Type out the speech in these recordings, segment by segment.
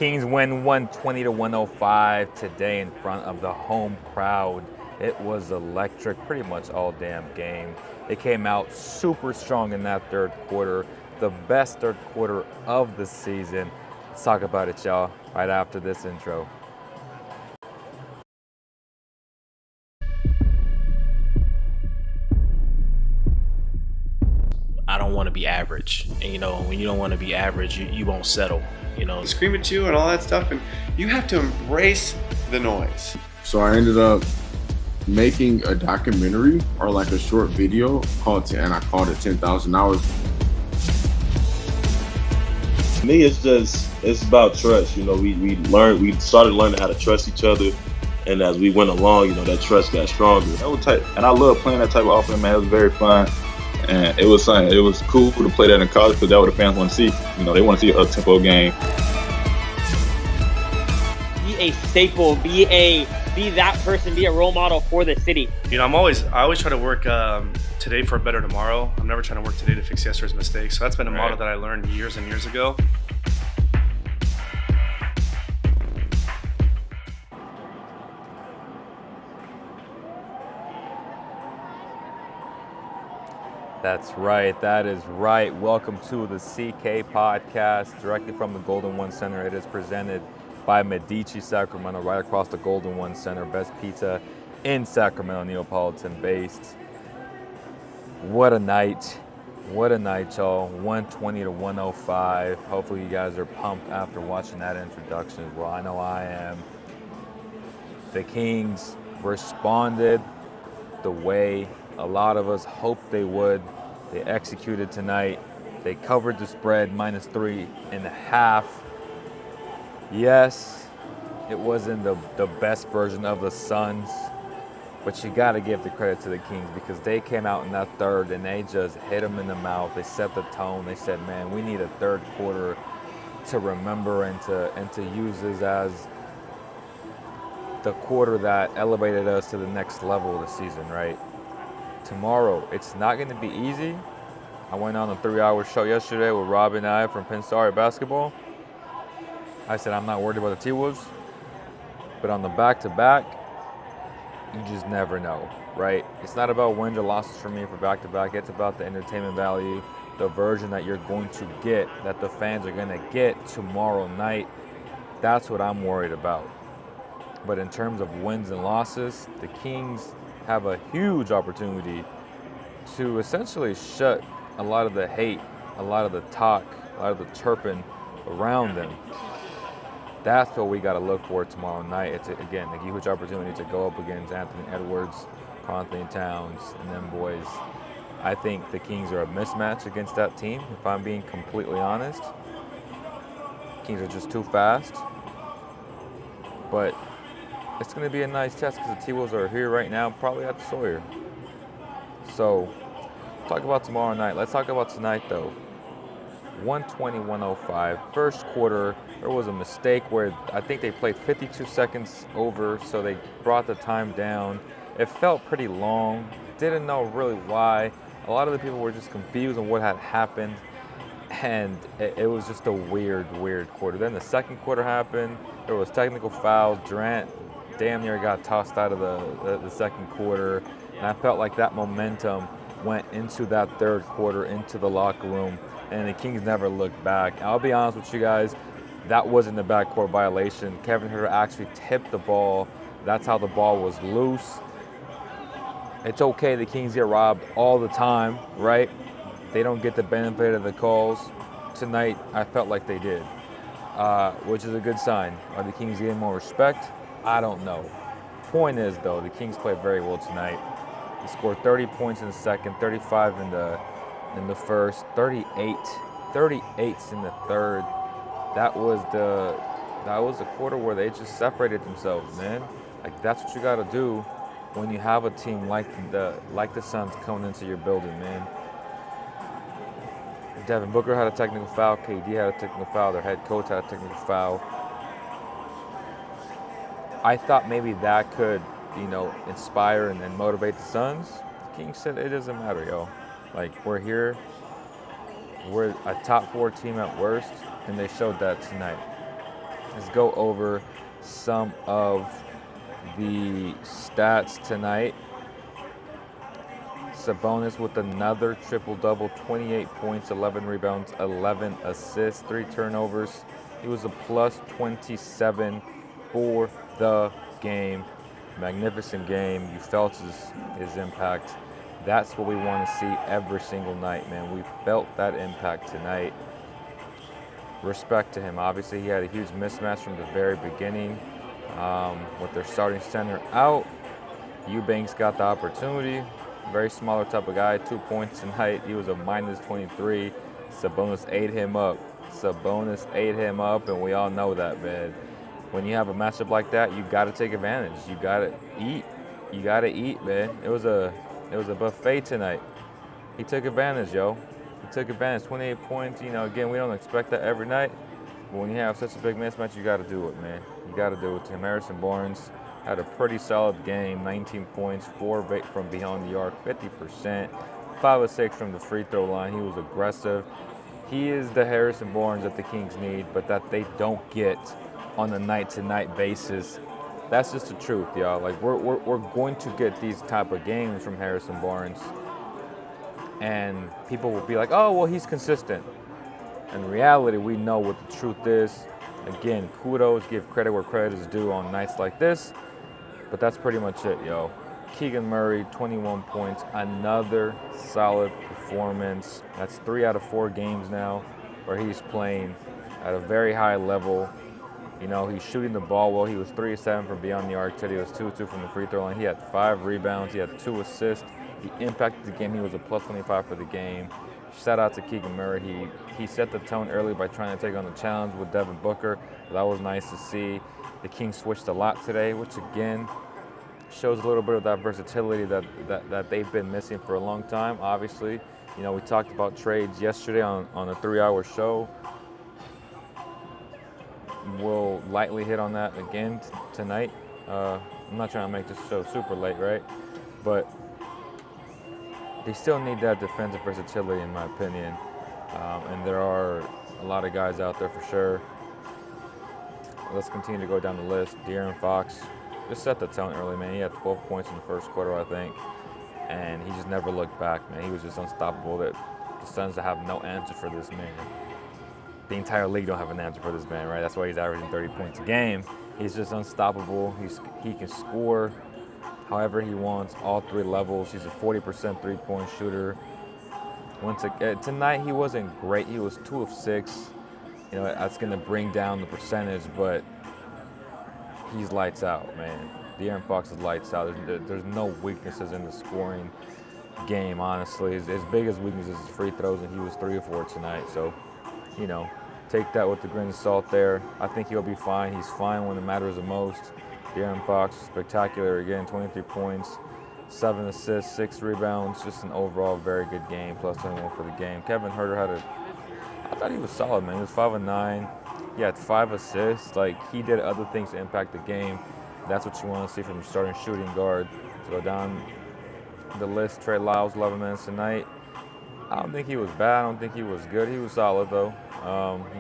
Kings win 120-105 today in front of the home crowd. It was electric pretty much all damn game. They came out super strong in that third quarter, the best third quarter of the season. Let's talk about it, y'all, right after this intro. I don't want to be average. And, when you don't want to be average, you won't settle, Scream at you and all that stuff, and you have to embrace the noise. So I ended up making a documentary or like a short video and I called it 10,000 Hours. For me, it's about trust. We started learning how to trust each other. And as we went along, that trust got stronger. And I love playing that type of offense, man. It was very fun. And it was cool to play that in college because that's what the fans want to see. They want to see a tempo game. Be a staple. Be that person. Be a role model for the city. I always try to work today for a better tomorrow. I'm never trying to work today to fix yesterday's mistakes. So that's been a motto that I learned years and years ago. That's right. That is right. Welcome to the CK Podcast, directly from the Golden One Center. It is presented by Medici Sacramento, right across the Golden One Center. Best pizza in Sacramento, Neapolitan-based. What a night. What a night, y'all. 120-105. Hopefully you guys are pumped after watching that introduction as well. I know I am. The Kings responded the way a lot of us hoped they would. They executed tonight. They covered the spread, -3.5. Yes, it wasn't the best version of the Suns, but you got to give the credit to the Kings because they came out in that third and they just hit them in the mouth. They set the tone. They said, man, we need a third quarter to remember and to use this as the quarter that elevated us to the next level of the season, right? Tomorrow, it's not going to be easy. I went on a 3-hour show yesterday with Rob and I from Penn Star basketball. I said I'm not worried about the T-Wolves, but on the back-to-back, you just never know, right? It's not about wins or losses for me for back-to-back. It's about the entertainment value, the version that you're going to get, that the fans are going to get tomorrow night. That's what I'm worried about. But in terms of wins and losses, the Kings have a huge opportunity to essentially shut a lot of the hate, a lot of the talk, a lot of the chirping around them. That's what we got to look for tomorrow night. It's, again, a huge opportunity to go up against Anthony Edwards, Anthony Towns, and them boys. I think the Kings are a mismatch against that team, if I'm being completely honest. Kings are just too fast. But it's going to be a nice test because the T-Wolves are here right now, probably at the Sawyer. So, talk about tomorrow night. Let's talk about tonight, though. 120-105. First quarter, there was a mistake where I think they played 52 seconds over, so they brought the time down. It felt pretty long. Didn't know really why. A lot of the people were just confused on what had happened, and it was just a weird quarter. Then the second quarter happened. There was technical fouls. Durant damn near got tossed out of the second quarter, and I felt like that momentum went into that third quarter, into the locker room, and the Kings never looked back. I'll be honest with you guys, that wasn't a backcourt violation. Kevin Huerter actually tipped the ball. That's how the ball was loose. It's okay, the Kings get robbed all the time, right? They don't get the benefit of the calls. Tonight, I felt like they did, which is a good sign. Are the Kings getting more respect? I don't know. Point is, though, the Kings played very well tonight. They scored 30 points in the second, 35 in the first, 38s in the third. That was a quarter where they just separated themselves, man. Like, that's what you got to do when you have a team like the Suns coming into your building, man. Devin Booker had a technical foul. KD had a technical foul. Their head coach had a technical foul. I thought maybe that could, inspire and motivate the Suns. The Kings said it doesn't matter, yo. Like, we're here. We're a top 4 team at worst, and they showed that tonight. Let's go over some of the stats tonight. Sabonis with another triple-double, 28 points, 11 rebounds, 11 assists, 3 turnovers. He was a plus 27 for the game. Magnificent game. You felt his impact. That's what we want to see every single night, man. We felt that impact tonight. Respect to him. Obviously, he had a huge mismatch from the very beginning with their starting center out. Eubanks got the opportunity. Very smaller type of guy, 2 points tonight. He was a minus 23. Sabonis ate him up. And we all know that, man. When you have a matchup like that, you got to take advantage. You got to eat. You got to eat, man. It was a buffet tonight. He took advantage, yo. He took advantage. 28 points. You know, again, we don't expect that every night. But when you have such a big mismatch, you got to do it, man. You got to do it. Tim Harrison Barnes had a pretty solid game. 19 points, 4 of 8 from beyond the arc, 50%, 5 of 6 from the free throw line. He was aggressive. He is the Harrison Barnes that the Kings need, but that they don't get on a night-to-night basis. That's just the truth, y'all. Like, we're going to get these type of games from Harrison Barnes, and people will be like, oh, well, he's consistent. In reality, we know what the truth is. Again, kudos, give credit where credit is due on nights like this, but that's pretty much it, yo. Keegan Murray, 21 points, another solid performance. That's 3 out of 4 games now where he's playing at a very high level. You know, he's shooting the ball well. He was 3 of 7 from beyond the arc today. He was 2 of 2 from the free throw line. He had 5 rebounds. He had 2 assists. He impacted the game. He was a plus 25 for the game. Shout out to Keegan Murray. He set the tone early by trying to take on the challenge with Devin Booker. That was nice to see. The Kings switched a lot today, which again shows a little bit of that versatility that they've been missing for a long time. Obviously, you know, we talked about trades yesterday on a 3-hour show. We'll lightly hit on that again tonight. I'm not trying to make this show super late, right? But they still need that defensive versatility, in my opinion. And there are a lot of guys out there for sure. Let's continue to go down the list. De'Aaron Fox just set the tone early, man. He had 12 points in the first quarter, I think. And he just never looked back, man. He was just unstoppable. The Suns have no answer for this man. The entire league don't have an answer for this man, right? That's why he's averaging 30 points a game. He's just unstoppable. He can score however he wants, all 3 levels. He's a 40% three-point shooter. Tonight he wasn't great. He was 2 of 6. You know, that's going to bring down the percentage, but he's lights out, man. De'Aaron Fox is lights out. There's no weaknesses in the scoring game, honestly. His biggest weakness is his free throws, and he was 3 of 4 tonight. So, you know, take that with a grain of salt there. I think he'll be fine. He's fine when it matters the most. De'Aaron Fox, spectacular again, 23 points, 7 assists, 6 rebounds, just an overall very good game, plus 21 for the game. Kevin Huerter I thought he was solid, man. He was 5 of 9. He had 5 assists. Like, he did other things to impact the game. That's what you want to see from your starting shooting guard. To go down the list, Trey Lyles, 11 minutes tonight. I don't think he was bad. I don't think he was good. He was solid, though.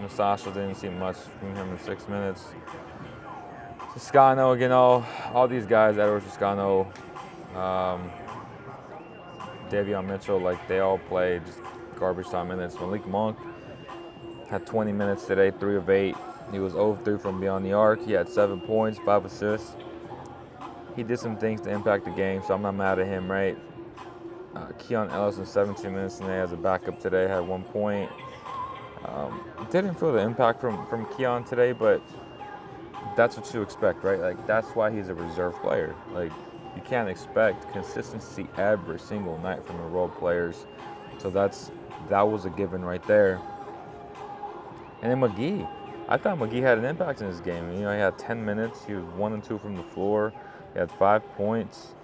Sasha didn't see much from him in 6 minutes. Toscano, again, all these guys, Edwards, Toscano, Davion Mitchell, like, they all played just garbage time minutes. Malik Monk had 20 minutes today, 3 of 8. He was 0 of 3 from beyond the arc. He had 7 points, 5 assists. He did some things to impact the game, so I'm not mad at him, right? Keon Ellison, 17 minutes today as a backup today, had 1 point. Didn't feel the impact from Keon today, but that's what you expect, right? Like, that's why he's a reserve player. Like, you can't expect consistency every single night from the role players. So that was a given right there. And then McGee. I thought McGee had an impact in this game. You know, he had 10 minutes. He was 1 and 2 from the floor. He had 5 points.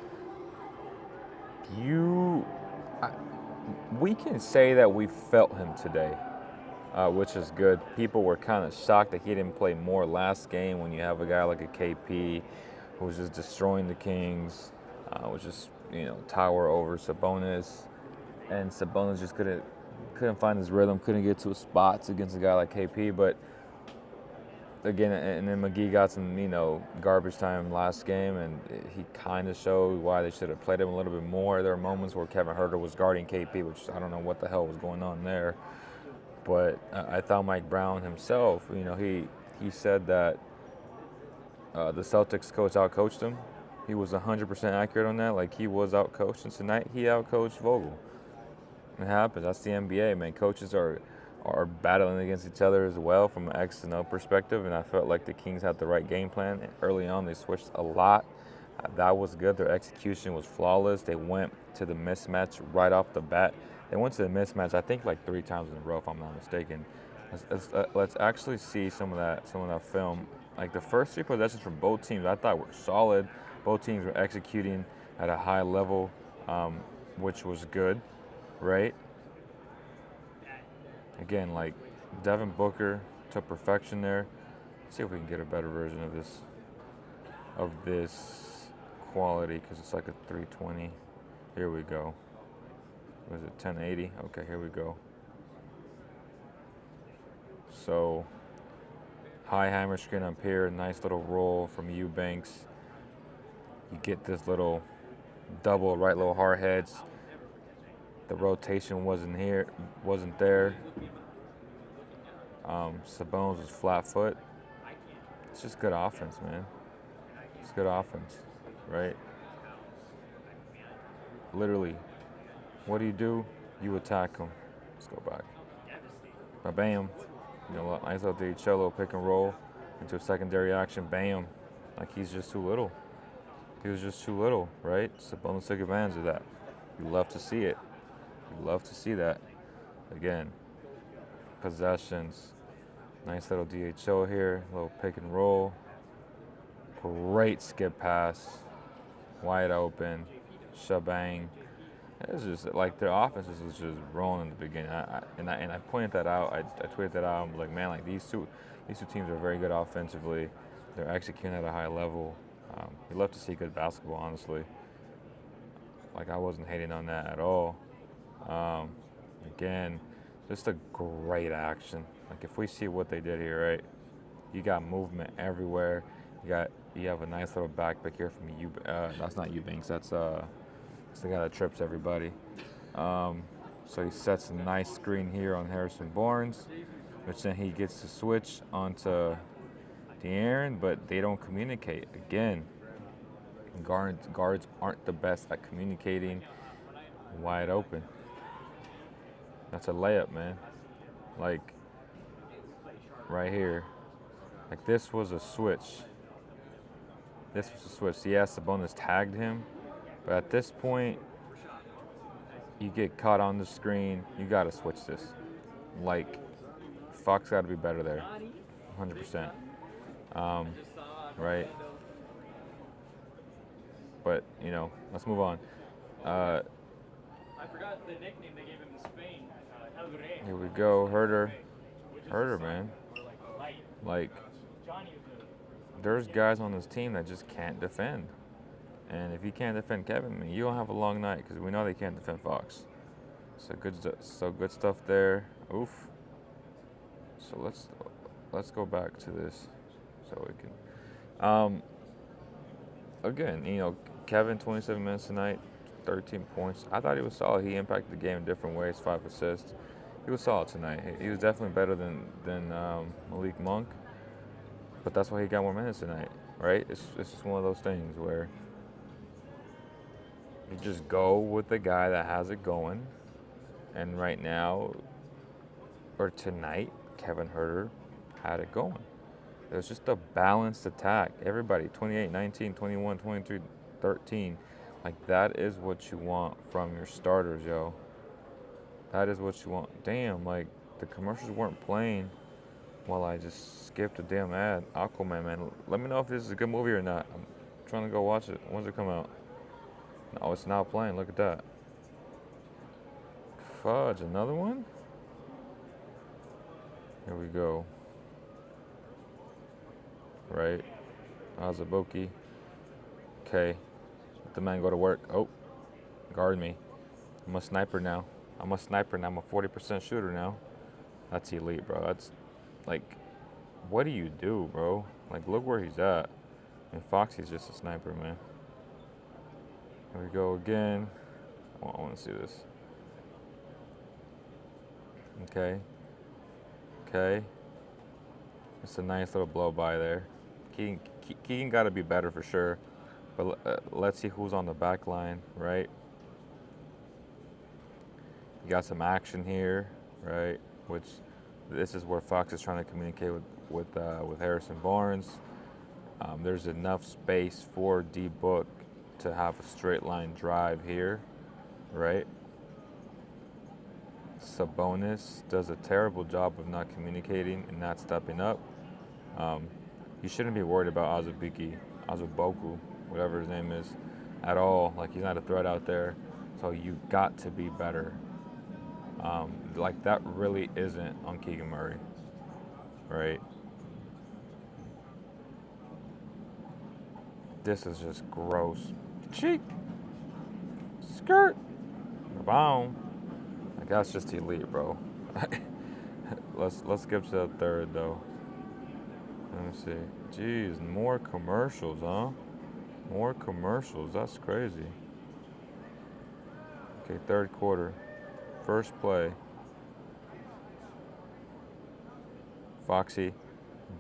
We can say that we felt him today, which is good. People were kind of shocked that he didn't play more last game when you have a guy like a KP who was just destroying the Kings, was just, you know, tower over Sabonis. And Sabonis just couldn't find his rhythm, couldn't get to his spots against a guy like KP. But again, and then McGee got some, garbage time last game, and he kind of showed why they should have played him a little bit more. There were moments where Kevin Huerter was guarding KP, which I don't know what the hell was going on there. But I thought Mike Brown himself, he said that the Celtics coach outcoached him. He was 100% accurate on that. Like, he was outcoached, and tonight he outcoached Vogel. It happens. That's the NBA, man. Coaches are battling against each other as well from an X and O perspective, and I felt like the Kings had the right game plan. Early on, they switched a lot. That was good. Their execution was flawless. They went to the mismatch right off the bat. They went to the mismatch, I think, like 3 times in a row, if I'm not mistaken. Let's actually see some of that film. Like, the first 3 possessions from both teams, I thought were solid. Both teams were executing at a high level, which was good, right? Again, like, Devin Booker to perfection there. Let's see if we can get a better version of this quality, because it's like a 320. Here we go. Was it 1080? Okay, here we go. So, high hammer screen up here, nice little roll from Eubanks. You get this little double right little hard heads. The rotation wasn't there. Sabonis was flat foot. It's just good offense, man. It's good offense, right? Literally, what do? You attack him. Let's go back. Bam. Nice little DiCello pick and roll into a secondary action. Bam. Like, he's just too little. He was just too little, right? Sabonis took advantage of that. You love to see it. You love to see that. Again, possessions. Nice little DHO here. Little pick and roll. Great skip pass. Wide open. Shebang. It's just like their offense was just rolling in the beginning. I pointed that out. I tweeted that out. I'm like, man, like these two teams are very good offensively. They're executing at a high level. You love to see good basketball, honestly. Like, I wasn't hating on that at all. Again, just a great action. Like, if we see what they did here, right? You got movement everywhere. You have a nice little back pick here from that's not Eubanks. That's the guy that trips everybody. So he sets a nice screen here on Harrison Barnes, which then he gets to switch onto De'Aaron, but they don't communicate. Again, guards aren't the best at communicating wide open. That's a layup, man. Like, right here. Like, this was a switch. Yes, Sabonis tagged him, but at this point, you get caught on the screen. You got to switch this. Like, Fox got to be better there, 100%. Right? But, let's move on. I forgot the nickname they gave him in Spain. Here we go. Herder, man. Like, there's guys on this team that just can't defend. And if you can't defend Kevin, man, you don't have a long night, because we know they can't defend Fox. So good stuff there. Oof. So let's go back to this so we can. Again, Kevin, 27 minutes tonight, 13 points. I thought he was solid. He impacted the game in different ways. 5 assists. He was solid tonight. He was definitely better than Malik Monk. But that's why he got more minutes tonight, right? It's just one of those things where you just go with the guy that has it going. And right now, or tonight, Kevin Huerter had it going. It was just a balanced attack. Everybody, 28, 19, 21, 23, 13. Like, that is what you want from your starters, yo. That is what you want. Damn, like, the commercials weren't playing while I just skipped a damn ad. Aquaman, man. Let me know if this is a good movie or not. I'm trying to go watch it. When's it come out? No, it's now playing. Look at that. Fudge, another one? Here we go. Right. Azaboki. Okay. Let the man go to work. Oh. Guard me. I'm a sniper now. I'm a 40% shooter now. That's elite, bro. That's like what do you do, bro? Like, look where he's at. And Foxy's just a sniper, man. Here we go again. Well, I want to see this. Okay. Okay. It's a nice little blow by there. Keegan got to be better for sure. But let's see who's on the back line, right? You got some action here, right? Which this is where Fox is trying to communicate with Harrison Barnes. There's enough space for D-Book to have a straight line drive here, right? Sabonis does a terrible job of not communicating and not stepping up. You shouldn't be worried about Azuboku, whatever his name is, at all. Like, he's not a threat out there. So you got to be better. Like, that really isn't on Keegan Murray, right? This is just gross. Cheek. Skirt. Boom. Like, that's just elite, bro. Let's skip to the third, though. Let me see. Jeez, more commercials, huh? More commercials. That's crazy. Okay, third quarter. First play. Foxy.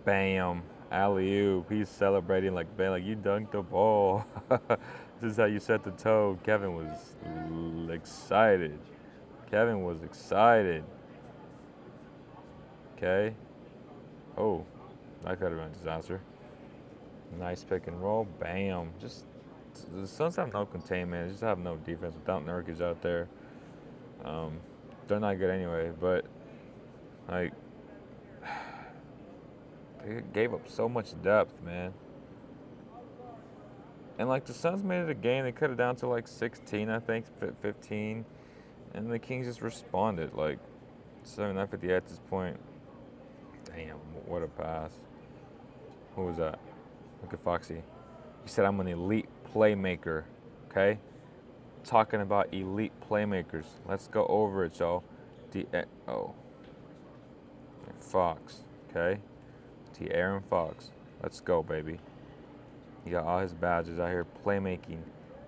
Bam. Alley-oop. He's celebrating like, bam, like you dunked the ball. This is how you set the toe. Kevin was excited. Kevin was excited. Okay. Oh, that could have been a disaster. Nice pick and roll. Bam. Just the Suns have no containment. They just have no defense without Nurkic out there. They're not good anyway, but like they gave up so much depth, man. And like the Suns made it a game. They cut it down to like 16, I think, 15, and the Kings just responded like 7-50 at this point. Damn, what a pass. Who was that? Look at Foxy. He said, I'm an elite playmaker, okay? Talking about elite playmakers. Let's go over it, y'all. Fox, okay? Aaron Fox. Let's go, baby. He got all his badges out here. Playmaking.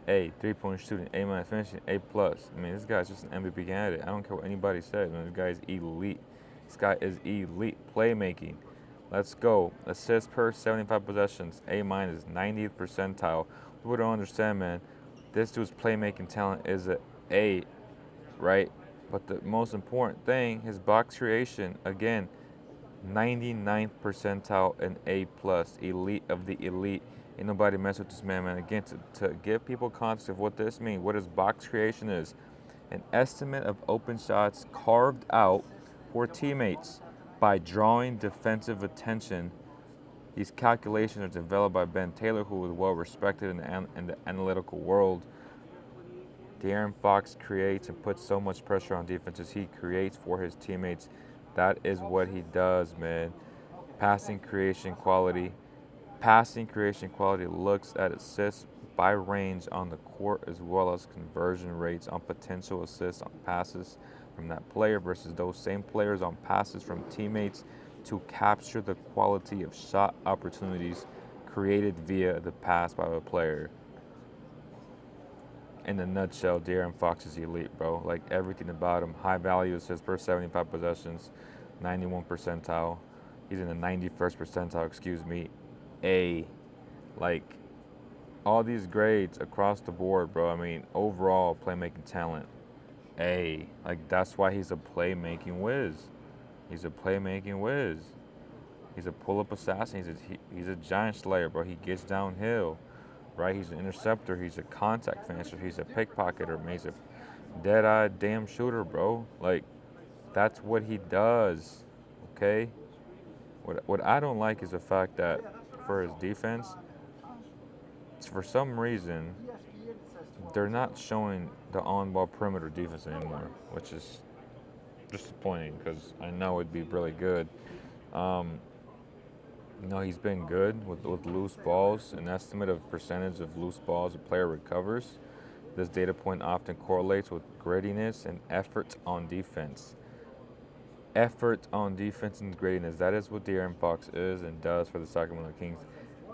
A, three-point shooting. A- finishing. A+. I mean, this guy's just an MVP candidate. I don't care what anybody says, man. This guy's elite. This guy is elite. Playmaking. Let's go. Assists per 75 possessions. A-, 90th percentile. People don't understand, man. This dude's playmaking talent is an A, right? But the most important thing, his box creation, again, 99th percentile and A+, elite of the elite. Ain't nobody mess with this man. Again, to give people context of what this means, what his box creation is, an estimate of open shots carved out for teammates by drawing defensive attention. These calculations are developed by Ben Taylor, who is well respected in the analytical world. De'Aaron Fox creates and puts so much pressure on defenses. He creates for his teammates. That is what he does, man. Passing creation quality. Passing creation quality looks at assists by range on the court as well as conversion rates on potential assists on passes from that player versus those same players on passes from teammates to capture the quality of shot opportunities created via the pass by the player. In a nutshell, De'Aaron Fox is elite, bro. Like, everything about him. High value assists per 75 possessions, 91 percentile. He's in the 91st percentile, A. Like, all these grades across the board, bro. I mean, overall playmaking talent, A. Like, that's why he's a playmaking whiz. He's a playmaking whiz. He's a pull-up assassin. He's a giant slayer, bro. He gets downhill, right? He's an interceptor. He's a contact finisher. He's a pickpocketer. He's a dead-eye damn shooter, bro. Like, that's what he does, okay? What I don't like is the fact that for his defense, for some reason, they're not showing the on-ball perimeter defense anymore, which is disappointing because I know it'd be really good. He's been good with loose balls. An estimate of percentage of loose balls a player recovers. This data point often correlates with grittiness and effort on defense. effort on defense and gradiness. That is what De'Aaron Fox is and does for the Sacramento Kings.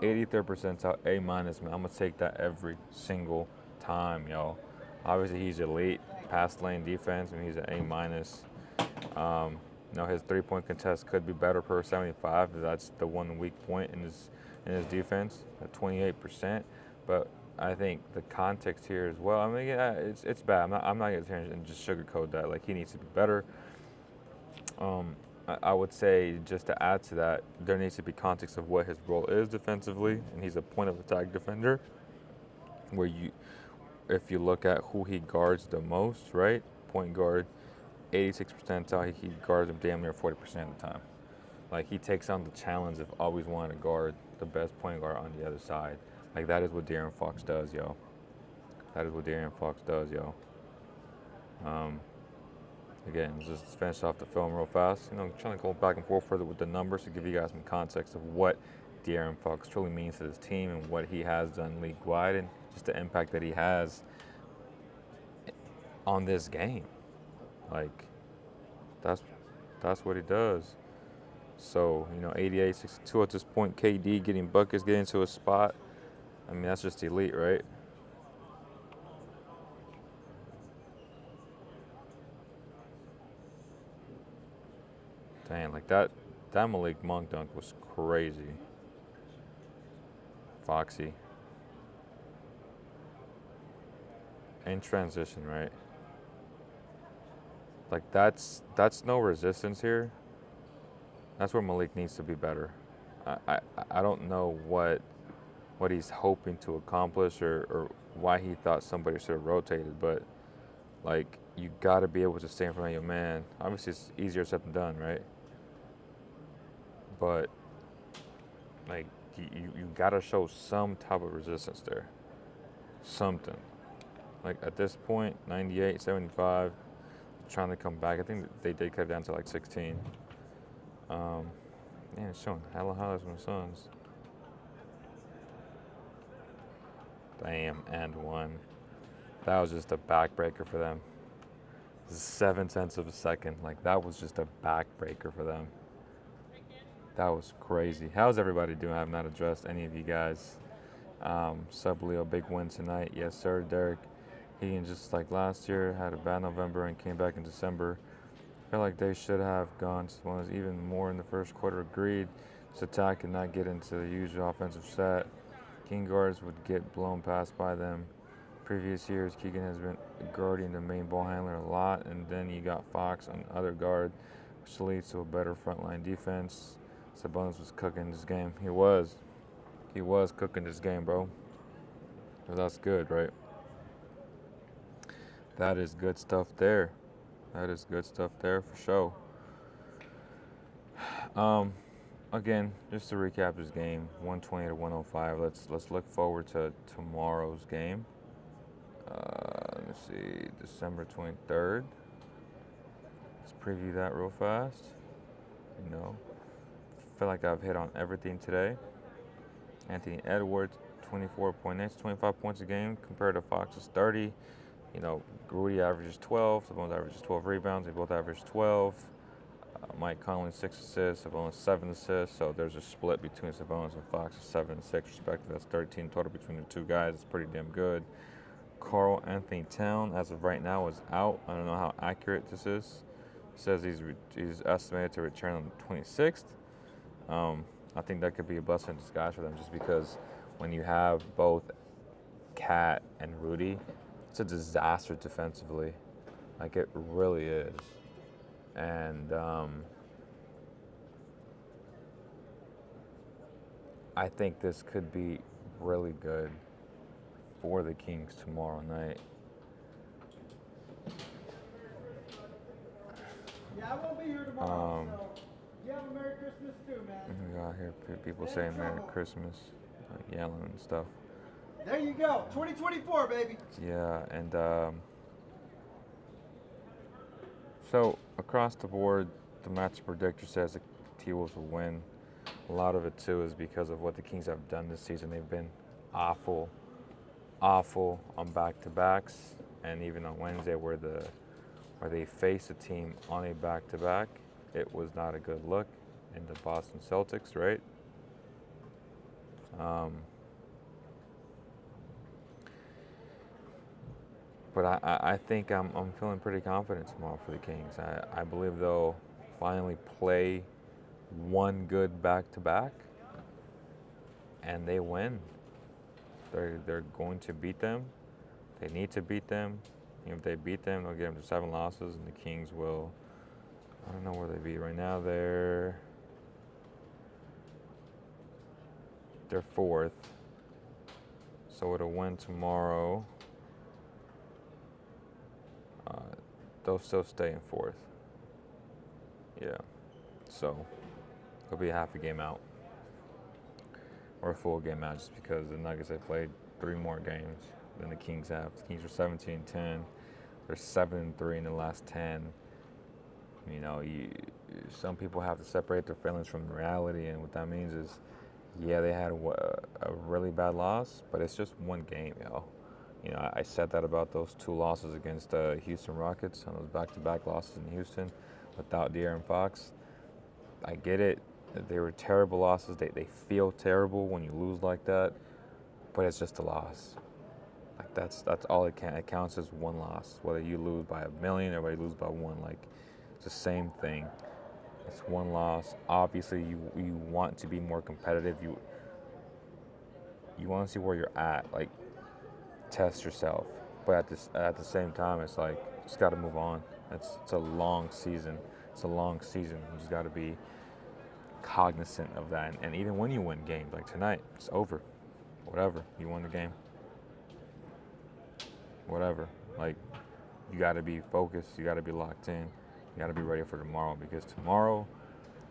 83rd percentile, A-, man. I'm going to take that every single time, y'all. Obviously, he's elite pass lane defense, and he's an A-. His three-point contest could be better per 75. That's the one weak point in his defense at 28%. But I think the context here as well. I mean, yeah, it's bad. I'm not going to sit here and just sugarcoat that. Like, he needs to be better. I would say, just to add to that, there needs to be context of what his role is defensively, and he's a point of attack defender. Where if you look at who he guards the most, right? Point guard, 86th percentile, he guards him damn near 40% of the time. Like, he takes on the challenge of always wanting to guard the best point guard on the other side. Like, that is what De'Aaron Fox does, yo. That is what De'Aaron Fox does, yo. Again, just finish off the film real fast. I'm trying to go back and forth further with the numbers to give you guys some context of what De'Aaron Fox truly means to this team and what he has done league-wide and just the impact that he has on this game. Like, that's what he does. So, 88, 62 at this point. KD getting buckets, getting to a spot. I mean, that's just elite, right? Dang, like that Malik Monk dunk was crazy. Foxy. In transition, right? Like, that's no resistance here. That's where Malik needs to be better. I don't know what he's hoping to accomplish or why he thought somebody should have rotated, but like, you got to be able to stay in front of your man. Obviously, it's easier said than done, right? But like, you got to show some type of resistance there. Something. Like, at this point, 98, 75, trying to come back. I think they did cut it down to like 16. Man, it's showing hella highs from the Suns. Damn, and one. That was just a backbreaker for them. 0.7 of a second. Like, that was just a backbreaker for them. That was crazy. How's everybody doing? I have not addressed any of you guys. Sub Leo, big win tonight. Yes, sir, Derek. He, just like last year, had a bad November and came back in December. I feel like they should have gone even more in the first quarter. Agreed. Just attack and not get into the usual offensive set. King guards would get blown past by them. Previous years, Keegan has been guarding the main ball handler a lot, and then you got Fox on the other guard, which leads to a better frontline defense. Sabonis was cooking this game. He was cooking this game, bro. So that's good, right? That is good stuff there. That is good stuff there for sure. Again, just to recap this game, 120 to 105. Let's look forward to tomorrow's game. Let me see, December 23rd. Let's preview that real fast. Feel like I've hit on everything today. Anthony Edwards, 24 points, 25 points a game compared to Fox's 30. Rudy averages 12. Sabonis averages 12 rebounds. They both average 12. Mike Conley 6 assists. Sabonis 7 assists. So there's a split between Sabonis and Fox of 7 and 6 respectively. That's 13 total between the two guys. It's pretty damn good. Karl Anthony Town, as of right now, is out. I don't know how accurate this is. It says he's estimated to return on the 26th. I think that could be a blessing in disguise for them, just because when you have both Cat and Rudy, it's a disaster defensively. Like, it really is. And I think this could be really good for the Kings tomorrow night. Yeah, I won't be here tomorrow. So you have a Merry Christmas too, man. We got here people saying Merry Christmas, yelling and stuff. There you go, 2024, baby. Yeah, and so across the board, the match predictor says the T-Wolves will win. A lot of it too is because of what the Kings have done this season. They've been awful on back-to-backs, and even on Wednesday where they face a team on a back-to-back, it was not a good look in the Boston Celtics, right? But I think I'm feeling pretty confident tomorrow for the Kings. I believe they'll finally play one good back-to-back, and they win. They're going to beat them. They need to beat them. If they beat them, they'll get them to 7 losses, and the Kings will. I don't know where they be right now. They're 4th. So with a win tomorrow, they'll still stay in 4th. Yeah. So they'll be half a game out. Or a full game out, just because the Nuggets have played 3 more games than the Kings have. The Kings are 17-10. They're 7-3 in the last 10. You know, some people have to separate their feelings from reality, and what that means is, yeah, they had a really bad loss, but it's just one game, yo. You know, I said that about those 2 losses against the Houston Rockets, on those back-to-back losses in Houston without De'Aaron Fox. I get it. They were terrible losses. They feel terrible when you lose like that, but it's just a loss. Like that's all it can. It counts as one loss, whether you lose by 1,000,000 or whether you lose by 1. Like, it's the same thing. It's one loss. Obviously, you want to be more competitive. You want to see where you're at. Like, test yourself. But at the same time, it's like, just got to move on. It's a long season. It's a long season. You just got to be cognizant of that. And even when you win games, like tonight, it's over. Whatever. You won the game. Whatever. Like, you got to be focused. You got to be locked in. You got to be ready for tomorrow, because tomorrow,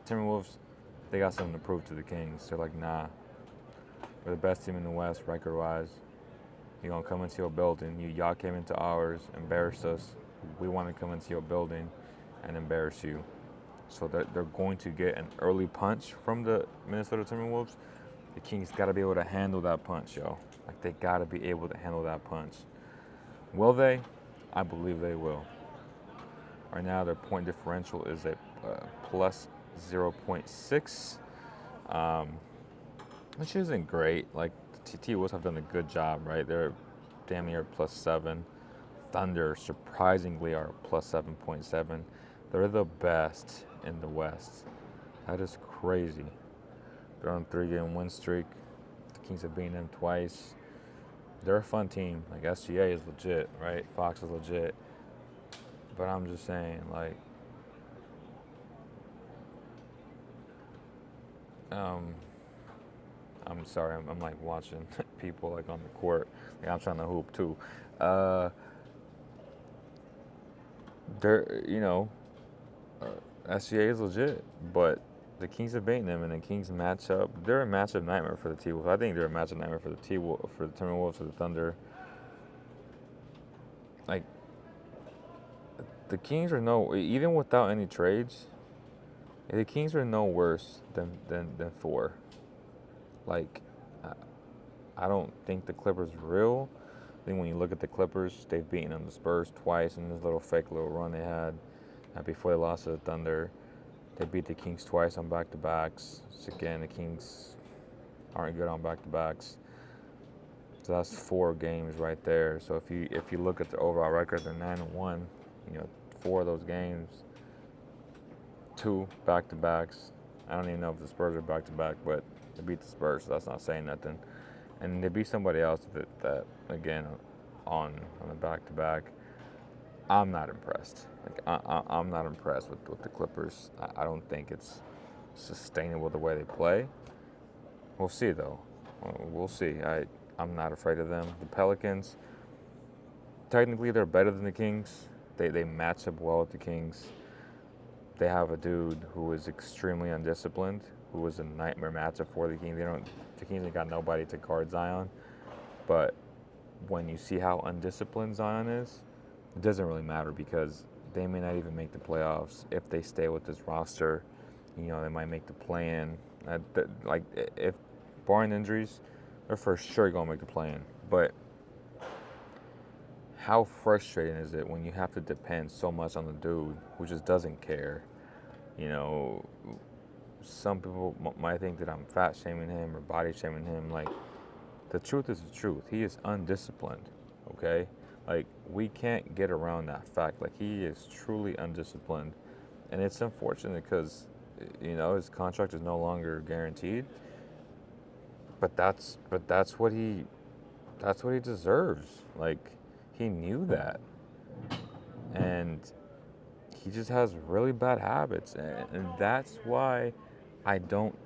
Timberwolves, they got something to prove to the Kings. They're like, nah, we're the best team in the West record-wise. You're going to come into your building. Y'all came into ours, embarrassed us. We want to come into your building and embarrass you. So they're going to get an early punch from the Minnesota Timberwolves. The Kings got to be able to handle that punch, yo. Like, they got to be able to handle that punch. Will they? I believe they will. Right now, their point differential is at plus 0.6, which isn't great. Like, the T-Wolves have done a good job, right? They're damn near plus 7. Thunder, surprisingly, are plus 7.7. They're the best in the West. That is crazy. They're on a 3-game win streak. The Kings have beaten them twice. They're a fun team. Like, SGA is legit, right? Fox is legit. But I'm just saying, like, I'm sorry, I'm like watching people like on the court. Like, I'm trying to hoop too. SGA is legit, but the Kings have beaten them, and the Kings matchup, they're a matchup nightmare for the T-Wolves. I think they're a matchup nightmare for the T-Wolves, for the Timberwolves, for the Thunder. Like, the Kings are even without any trades, the Kings are no worse than 4. Like, I don't think the Clippers are real. I think when you look at the Clippers, they've beaten the Spurs twice in this little fake little run they had before they lost to the Thunder. They beat the Kings twice on back-to-backs. So again, the Kings aren't good on back-to-backs. So that's 4 games right there. So if you look at the overall record, they're 9-1. 4 of those games, 2 back-to-backs. I don't even know if the Spurs are back-to-back, but they beat the Spurs, so that's not saying nothing. And they beat somebody else that again, on the back-to-back. I'm not impressed. Like, I'm not impressed with the Clippers. I don't think it's sustainable the way they play. We'll see, though. We'll see. I'm not afraid of them. The Pelicans, technically, they're better than the Kings. They match up well with the Kings. They have a dude who is extremely undisciplined, who was a nightmare matchup for the Kings. The Kings ain't got nobody to guard Zion. But when you see how undisciplined Zion is, it doesn't really matter, because they may not even make the playoffs if they stay with this roster. They might make the play-in. Like, if barring injuries, they're for sure going to make the play-in. But how frustrating is it when you have to depend so much on the dude who just doesn't care? You know, some people might think that I'm fat shaming him or body shaming him. Like, the truth is the truth. He is undisciplined, okay? Like, we can't get around that fact. Like, he is truly undisciplined. And it's unfortunate because, you know, his contract is no longer guaranteed. But that's what he deserves. Like, he knew that. And he just has really bad habits. And that's why I don't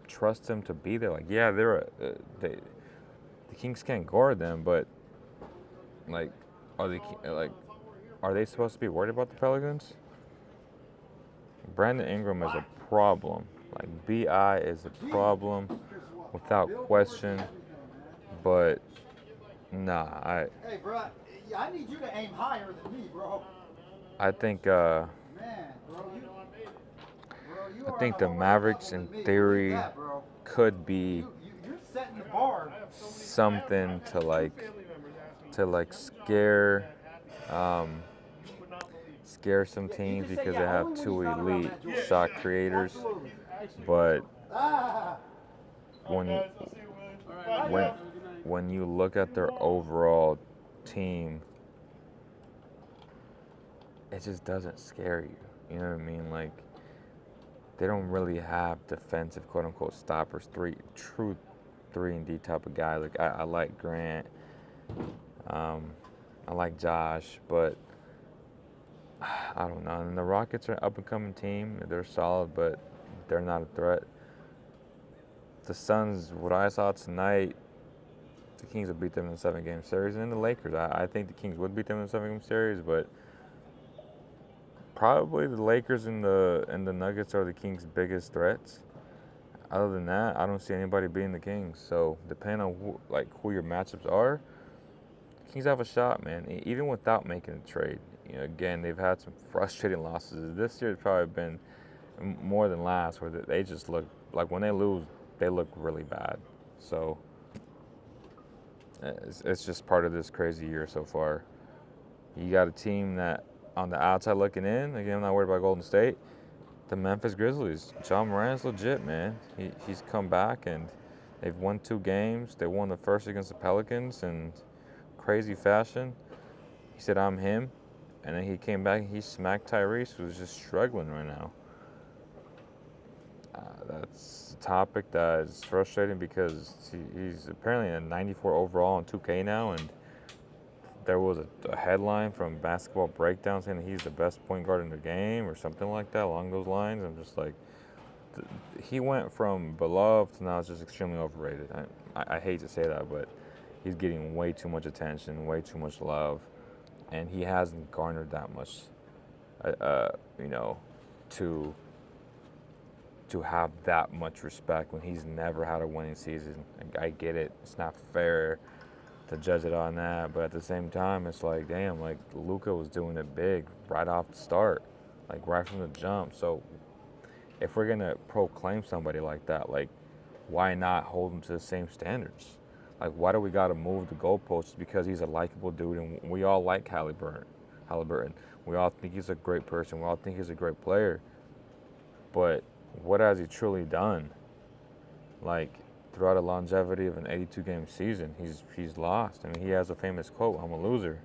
trust him to be there. Like, yeah, the Kings can't guard them, but like, are they supposed to be worried about the Pelicans? Brandon Ingram is a problem. Like, BI is a problem without question. But nah, Hey, bro, I need you to aim higher than me, bro. I think Man, bro, you I are think on the a whole Mavericks level in than me. theory Believe that, bro. could be You're setting the bar. something to scare some teams because they have two elite shot creators. But when you look at their overall team, it just doesn't scare you. You know what I mean? Like, they don't really have defensive, quote unquote, stoppers, true 3-and-D type of guys. Like, I like Grant, I like Josh, but I don't know. And the Rockets are an up-and-coming team. They're solid, but they're not a threat. The Suns, what I saw tonight, the Kings would beat them in a 7-game series. And then the Lakers, I think the Kings would beat them in a 7-game series, but probably the Lakers and the Nuggets are the Kings' biggest threats. Other than that, I don't see anybody beating the Kings. So depending on who your matchups are, the Kings have a shot, man. Even without making a trade. You know, again, they've had some frustrating losses. This year's probably been more than last, where they just look like when they lose, they look really bad. So it's just part of this crazy year so far. You got a team that on the outside looking in, again, I'm not worried about Golden State, the Memphis Grizzlies. John Morant's legit, man. He's come back and they've won 2 games. They won the first against the Pelicans in crazy fashion. He said, I'm him. And then he came back and he smacked Tyrese, who's just struggling right now. That's a topic that is frustrating because he's apparently a 94 overall on 2K now, and there was a headline from Basketball Breakdown saying that he's the best point guard in the game or something like that along those lines. I'm just like, he went from beloved to now it's just extremely overrated. I hate to say that, but he's getting way too much attention, way too much love, and he hasn't garnered that much, to have that much respect when he's never had a winning season. I get it. It's not fair to judge it on that, but at the same time, it's like, damn, like Luka was doing it big right off the start, like right from the jump. So if we're gonna proclaim somebody like that, like, why not hold him to the same standards? Like, why do we gotta move the goalposts because he's a likable dude and we all like Halliburton. We all think he's a great person. We all think he's a great player. But what has he truly done? Like, throughout the longevity of an 82-game season, he's lost. I mean, he has a famous quote, "I'm a loser."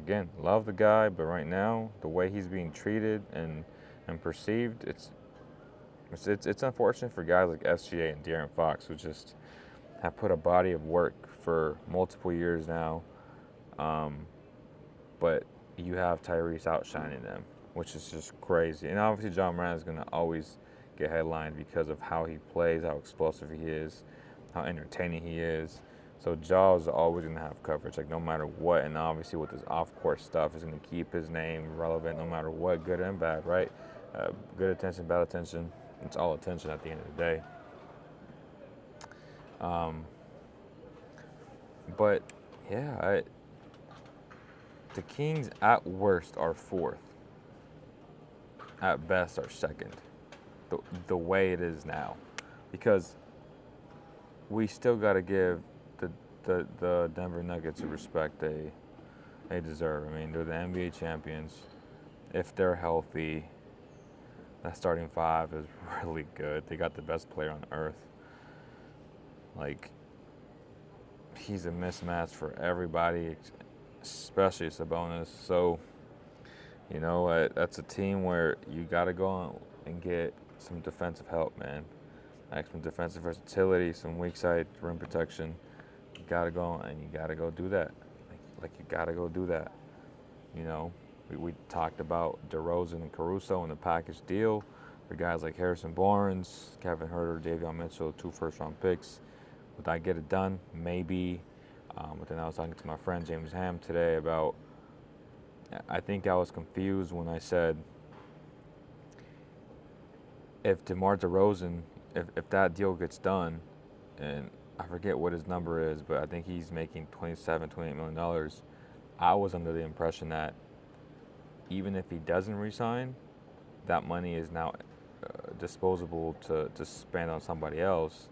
Again, love the guy, but right now, the way he's being treated and perceived, it's unfortunate for guys like SGA and De'Aaron Fox, who just have put a body of work for multiple years now. But you have Tyrese outshining them, which is just crazy. And obviously, John Morant is going to always get headlined because of how he plays, how explosive he is, how entertaining he is. So Jaws is always going to have coverage, like no matter what. And obviously with his off-court stuff, is going to keep his name relevant no matter what, good and bad, right? Good attention, bad attention. It's all attention at the end of the day. But yeah, the Kings at worst are 4th. At best are 2nd. The way it is now, because we still got to give the Denver Nuggets the respect they deserve. I mean, they're the NBA champions. if they're healthy, that starting five is really good. They got the best player on earth. Like, he's a mismatch for everybody, especially Sabonis. So, you know, that's a team where you got to go on and get some defensive help, man. Like some defensive versatility, some weak side rim protection. You got to go and you got to go do that. Like you got to go do that. You know, we talked about DeRozan and Caruso in the package deal for guys like Harrison Barnes, Kevin Huerter, Davion Mitchell, 2 first-round picks. Would I get it done? Maybe. But then I was talking to my friend James Ham today about, I think I was confused when I said, if DeMar DeRozan, if that deal gets done, and I forget what his number is, but I think he's making $27, $28 million, I was under the impression that even if he doesn't resign, that money is now disposable to spend on somebody else.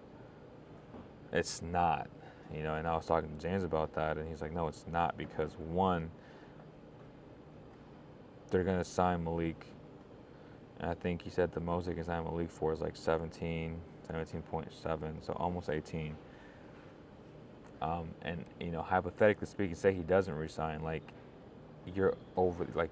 It's not, you know, and I was talking to James about that, and he's like, no, it's not, because one, they're going to sign Malik. And I think he said the most they can sign Malik for is like 17.7, so almost 18. And, you know, hypothetically speaking, say he doesn't resign, like, you're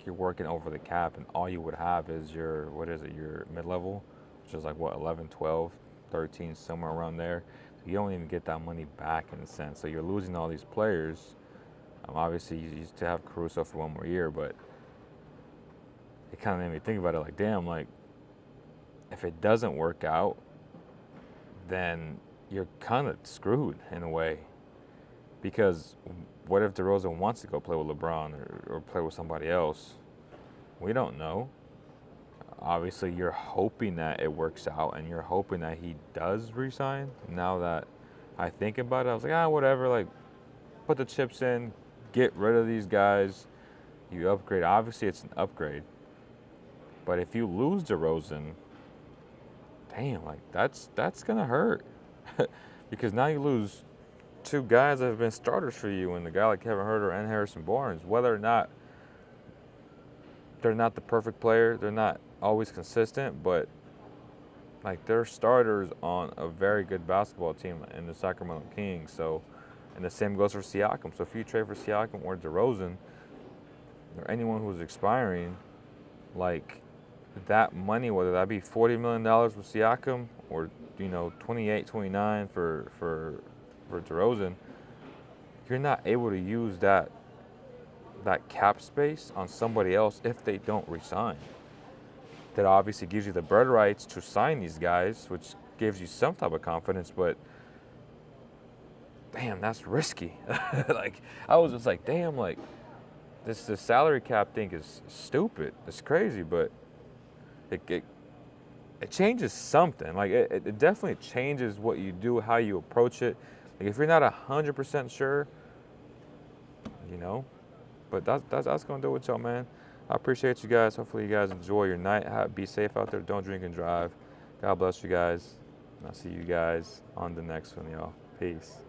working over the cap, and all you would have is your mid-level, which is like, 11, 12, 13, somewhere around there. So you don't even get that money back in a sense. So you're losing all these players. Obviously, you used to have Caruso for 1 more year, but it kind of made me think about it like, damn, like, if it doesn't work out, then you're kind of screwed in a way. Because what if DeRozan wants to go play with LeBron or play with somebody else? We don't know. Obviously, you're hoping that it works out, and you're hoping that he does resign. Now that I think about it, I was like, whatever, like, put the chips in, get rid of these guys, you upgrade. Obviously, it's an upgrade. But if you lose DeRozan, damn, like, that's going to hurt. Because now you lose 2 guys that have been starters for you, and the guy like Kevin Huerter and Harrison Barnes, whether or not they're not the perfect player, they're not always consistent, but like, they're starters on a very good basketball team in the Sacramento Kings. So, and the same goes for Siakam. So if you trade for Siakam or DeRozan or anyone who's expiring, like, that money, whether that be $40 million with Siakam or, you know, 28, 29 for DeRozan, you're not able to use that cap space on somebody else if they don't resign. That obviously gives you the bird rights to sign these guys, which gives you some type of confidence, but damn, that's risky. Like, I was just like, damn, like, the salary cap thing is stupid. It's crazy, but it changes something. Like, it definitely changes what you do, how you approach it. Like, if you're not 100% sure, you know, but that's gonna do it with y'all, man. I appreciate you guys. Hopefully you guys enjoy your night. Be safe out there. Don't drink and drive. God bless you guys. And I'll see you guys on the next one, y'all. Peace.